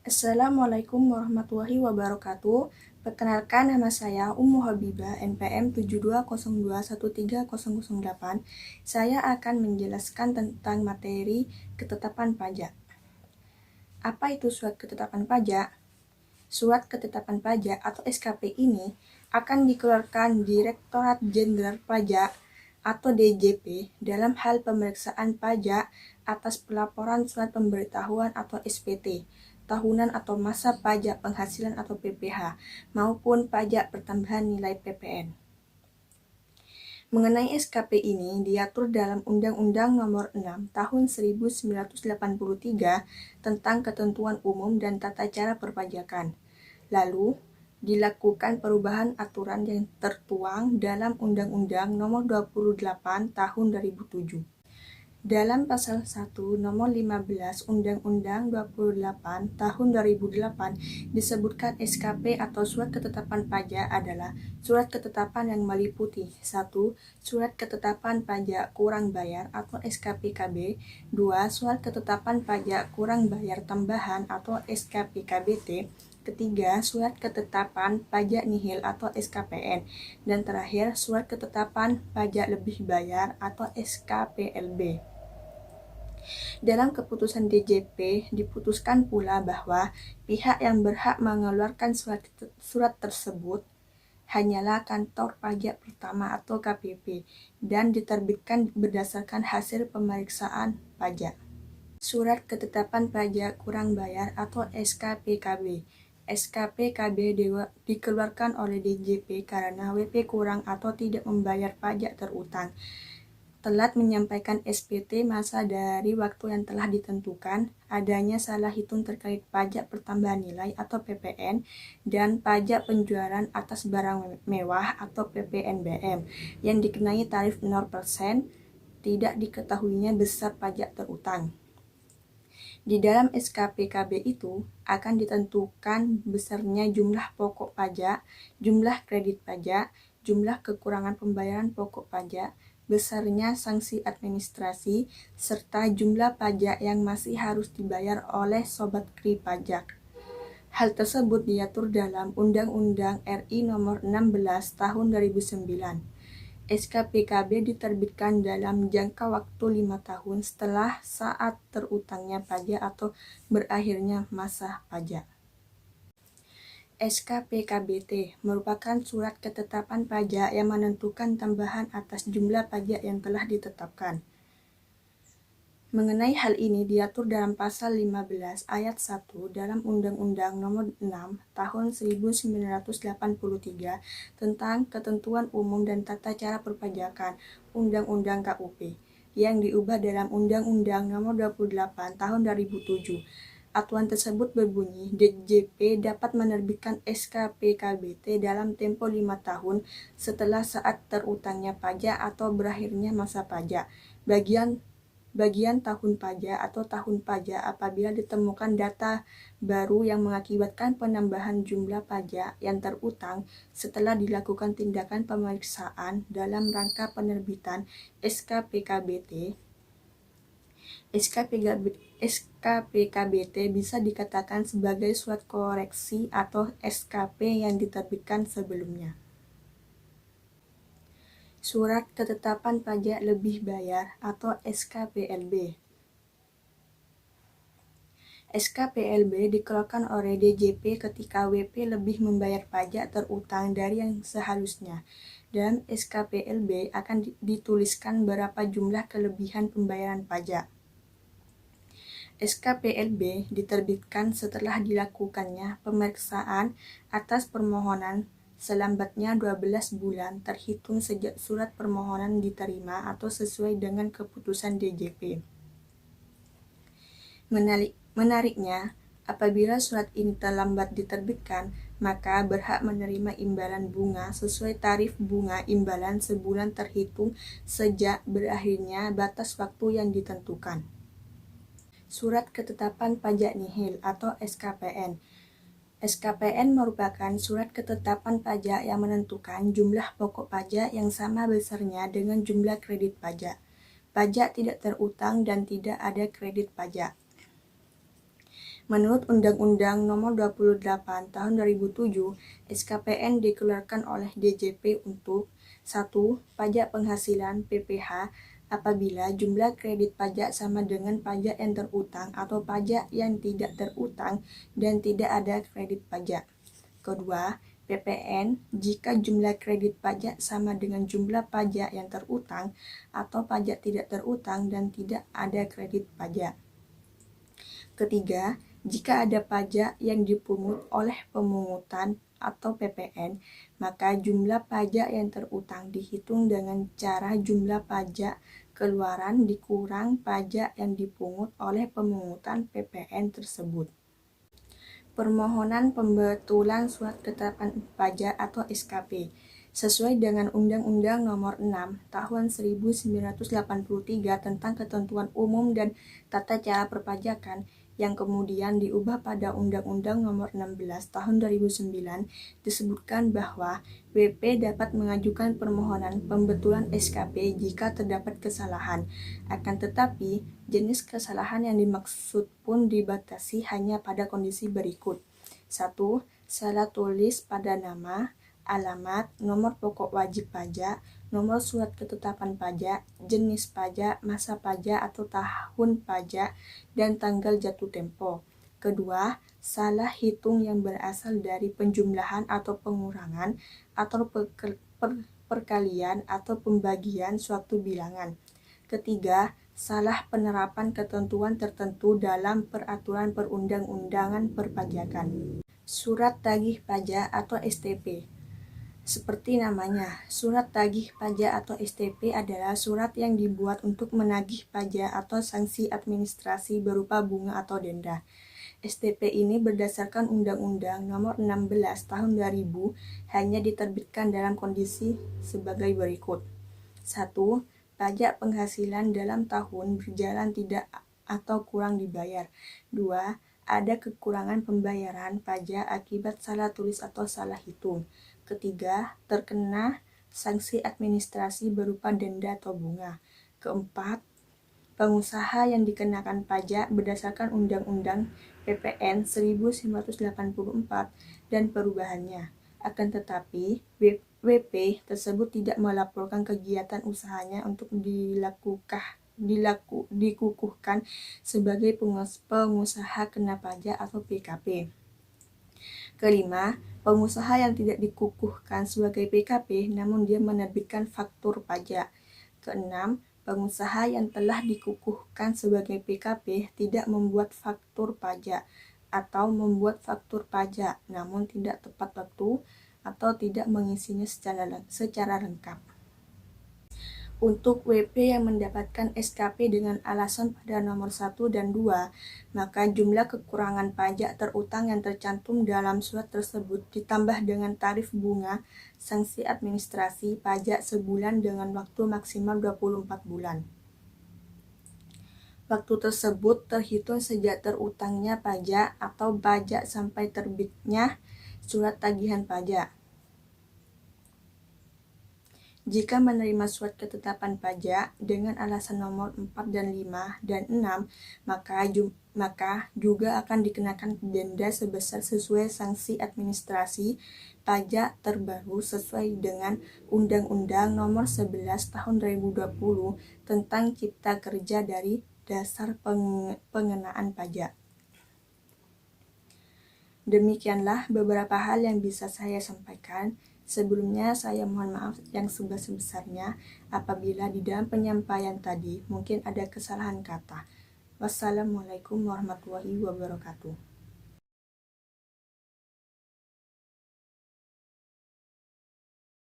Assalamualaikum warahmatullahi wabarakatuh. Perkenalkan, nama saya Ummu Habibah, NPM 72021308. Saya akan menjelaskan tentang materi ketetapan pajak. Apa itu surat ketetapan pajak? Surat ketetapan pajak atau SKP ini akan dikeluarkan Direktorat Jenderal Pajak atau DJP dalam hal pemeriksaan pajak atas pelaporan surat pemberitahuan atau SPT, tahunan atau masa pajak penghasilan atau PPh, maupun pajak pertambahan nilai PPN. Mengenai SKP ini diatur dalam Undang-Undang Nomor 6 Tahun 1983 tentang Ketentuan Umum dan Tata Cara Perpajakan. Lalu, dilakukan perubahan aturan yang tertuang dalam Undang-Undang Nomor 28 Tahun 2007. Dalam Pasal 1 Nomor 15 Undang-Undang 28 Tahun 2008 disebutkan SKP atau Surat Ketetapan Pajak adalah surat ketetapan yang meliputi 1. Surat Ketetapan Pajak Kurang Bayar atau SKPKB. 2. Surat Ketetapan Pajak Kurang Bayar Tambahan atau SKPKBT. Ketiga, Surat Ketetapan Pajak Nihil atau SKPN. Dan terakhir, Surat Ketetapan Pajak Lebih Bayar atau SKPLB. Dalam keputusan DJP diputuskan pula bahwa pihak yang berhak mengeluarkan surat tersebut hanyalah kantor pajak pertama atau KPP dan diterbitkan berdasarkan hasil pemeriksaan pajak. Surat Ketetapan Pajak Kurang Bayar atau SKPKB. SKPKB dikeluarkan oleh DJP karena WP kurang atau tidak membayar pajak terutang, telat menyampaikan SPT masa dari waktu yang telah ditentukan, adanya salah hitung terkait pajak pertambahan nilai atau PPN, dan pajak penjualan atas barang mewah atau PPNBM yang dikenai tarif 0%, tidak diketahuinya besar pajak terutang. Di dalam SKPKB itu akan ditentukan besarnya jumlah pokok pajak, jumlah kredit pajak, jumlah kekurangan pembayaran pokok pajak, besarnya sanksi administrasi, serta jumlah pajak yang masih harus dibayar oleh Sobat Kri Pajak. Hal tersebut diatur dalam Undang-Undang RI Nomor 16 Tahun 2009. SKPKB diterbitkan dalam jangka waktu 5 tahun setelah saat terutangnya pajak atau berakhirnya masa pajak. SKPKBT merupakan surat ketetapan pajak yang menentukan tambahan atas jumlah pajak yang telah ditetapkan. Mengenai hal ini diatur dalam Pasal 15 Ayat 1 dalam Undang-Undang Nomor 6 Tahun 1983 tentang Ketentuan Umum dan Tata Cara Perpajakan Undang-Undang KUP yang diubah dalam Undang-Undang Nomor 28 Tahun 2007. Aturan tersebut berbunyi, DJP dapat menerbitkan SKPKBT dalam tempo 5 tahun setelah saat terutangnya pajak atau berakhirnya masa pajak. Bagian tahun pajak atau tahun pajak apabila ditemukan data baru yang mengakibatkan penambahan jumlah pajak yang terutang setelah dilakukan tindakan pemeriksaan dalam rangka penerbitan SKPKBT. SKPKBT bisa dikatakan sebagai surat koreksi atau SKP yang diterbitkan sebelumnya. Surat Ketetapan Pajak Lebih Bayar atau SKPLB. SKPLB dikeluarkan oleh DJP ketika WP lebih membayar pajak terutang dari yang seharusnya. Dalam SKPLB akan dituliskan berapa jumlah kelebihan pembayaran pajak. SKPLB diterbitkan setelah dilakukannya pemeriksaan atas permohonan selambatnya 12 bulan terhitung sejak surat permohonan diterima atau sesuai dengan keputusan DJP. Menariknya, apabila surat ini terlambat diterbitkan, maka berhak menerima imbalan bunga sesuai tarif bunga imbalan sebulan terhitung sejak berakhirnya batas waktu yang ditentukan. Surat Ketetapan Pajak Nihil atau SKPN. SKPN merupakan surat ketetapan pajak yang menentukan jumlah pokok pajak yang sama besarnya dengan jumlah kredit pajak. Pajak tidak terutang dan tidak ada kredit pajak. Menurut Undang-Undang Nomor 28 Tahun 2007, SKPN dikeluarkan oleh DJP untuk 1. Pajak penghasilan (PPh) apabila jumlah kredit pajak sama dengan pajak yang terutang atau pajak yang tidak terutang dan tidak ada kredit pajak. Kedua, PPN jika jumlah kredit pajak sama dengan jumlah pajak yang terutang atau pajak tidak terutang dan tidak ada kredit pajak. Ketiga, jika ada pajak yang dipungut oleh pemungutan atau PPN, maka jumlah pajak yang terutang dihitung dengan cara jumlah pajak keluaran dikurang pajak yang dipungut oleh pemungutan PPN tersebut. Permohonan pembetulan surat ketetapan pajak atau SKP sesuai dengan Undang-Undang Nomor 6 Tahun 1983 tentang Ketentuan Umum dan Tata Cara Perpajakan yang kemudian diubah pada Undang-Undang Nomor 16 Tahun 2009 disebutkan bahwa WP dapat mengajukan permohonan pembetulan SKP jika terdapat kesalahan. Akan tetapi, jenis kesalahan yang dimaksud pun dibatasi hanya pada kondisi berikut. 1. Salah tulis pada nama, alamat, nomor pokok wajib pajak, nomor surat ketetapan pajak, jenis pajak, masa pajak atau tahun pajak, dan tanggal jatuh tempo. Kedua, salah hitung yang berasal dari penjumlahan atau pengurangan atau perkalian atau pembagian suatu bilangan. Ketiga, salah penerapan ketentuan tertentu dalam peraturan perundang-undangan perpajakan. Surat tagih pajak atau STP. Seperti namanya, surat tagih pajak atau STP adalah surat yang dibuat untuk menagih pajak atau sanksi administrasi berupa bunga atau denda. STP ini berdasarkan Undang-Undang Nomor 16 Tahun 2000 hanya diterbitkan dalam kondisi sebagai berikut. 1. Pajak penghasilan dalam tahun berjalan tidak atau kurang dibayar. 2. Ada kekurangan pembayaran pajak akibat salah tulis atau salah hitung. Ketiga, terkena sanksi administrasi berupa denda atau bunga. Keempat, pengusaha yang dikenakan pajak berdasarkan Undang-Undang PPN 1984 dan perubahannya. Akan tetapi, WP tersebut tidak melaporkan kegiatan usahanya untuk dikukuhkan sebagai pengusaha kena pajak atau PKP. Kelima, pengusaha yang tidak dikukuhkan sebagai PKP namun dia menerbitkan faktur pajak. Keenam, pengusaha yang telah dikukuhkan sebagai PKP tidak membuat faktur pajak atau membuat faktur pajak namun tidak tepat waktu atau tidak mengisinya secara lengkap. Untuk WP yang mendapatkan SKP dengan alasan pada nomor 1 dan 2, maka jumlah kekurangan pajak terutang yang tercantum dalam surat tersebut ditambah dengan tarif bunga sanksi administrasi pajak sebulan dengan waktu maksimal 24 bulan. Waktu tersebut terhitung sejak terutangnya pajak atau pajak sampai terbitnya surat tagihan pajak. Jika menerima surat ketetapan pajak dengan alasan nomor 4 dan 5 dan 6, maka juga akan dikenakan denda sebesar sesuai sanksi administrasi pajak terbaru sesuai dengan Undang-Undang Nomor 11 Tahun 2020 tentang Cipta Kerja dari Dasar Pengenaan Pajak. Demikianlah beberapa hal yang bisa saya sampaikan. Sebelumnya saya mohon maaf yang sebesar-besarnya apabila di dalam penyampaian tadi mungkin ada kesalahan kata. Wassalamualaikum warahmatullahi wabarakatuh.